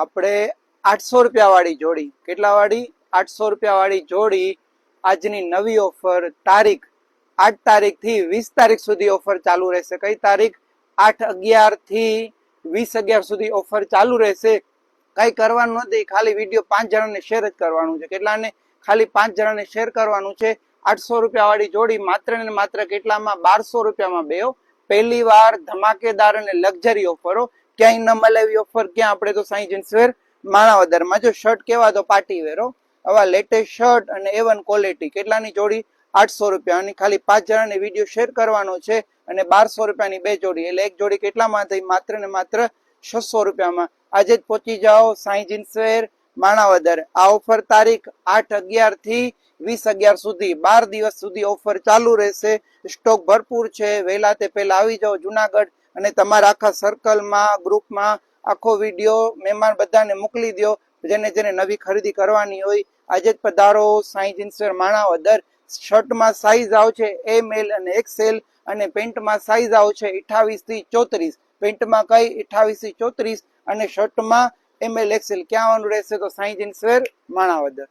આપણે 800 રૂપિયા વાળી જોડી, કેટલા વાળી? 800 રૂપિયા વાળી જોડી. આજની નવી ઓફર, તારીખ 8 તારીખથી 20 તારીખ સુધી ઓફર ચાલુ રહેશે. કઈ તારીખ? 8/11 થી 20/11 સુધી ઓફર ચાલુ રહેશે. કઈ કરવાનું નથી, ખાલી વિડીયો 5 જણાને શેર જ કરવાનું છે. કેટલાને? ખાલી 5 જણાને શેર કરવાનું છે. 800 રૂપિયા વાળી જોડી માત્ર ને માત્ર કેટલામાં? 1200 રૂપિયામાં બે. પહેલી વાર ધમાકેદાર અને લક્ઝરી ઓફરો, ક્યાંય ન મળે એવી ઓફર. ક્યાં? આપણે તો સાઈ જીન્સ વેર માણાવદરમાં. જો શર્ટ કેવા? તો પાર્ટી વેરો. આવા લેટેસ્ટ શર્ટ અને A1 ક્વોલિટી. કેટલાની જોડી? 800 રૂપિયાની. ખાલી 5 જણાને વિડીયો શેર કરવાનો છે અને 1200 રૂપિયાની બે જોડી. એટલે એક જોડી કેટલામાં થઈ? માત્ર ને માત્ર 600 રૂપિયામાં. આજે જ પહોંચી જાઓ સાઈ જીન્સ વેર માણાવદર. આ ઓફર તારીખ 8/11 થી 20/11 સુધી, 12 દિવસ સુધી ઓફર ચાલુ રહેશે. સ્ટોક ભરપૂર છે. વહેલા તે પહેલા આવી જાઓ જુનાગઢ અને તમારા આખા સર્કલમાં, ગ્રુપમાં આખો વિડીયો મહેમાન બધાને મોકલી દો. જેને જેને નવી ખરીદી કરવાની હોય આજે જ પધારો સાઈ જીન્સ વેર માણાવદર. શર્ટમાં સાઈઝ આવશે ML અને XL અને પેન્ટમાં સાઈઝ આવશે 28 થી 34. પેન્ટમાં કઈ? 28 થી 34 અને શર્ટમાં ML XL. ક્યાં આવવાનું રહેશે? તો સાઈ જીન્સ વેર માણાવદર.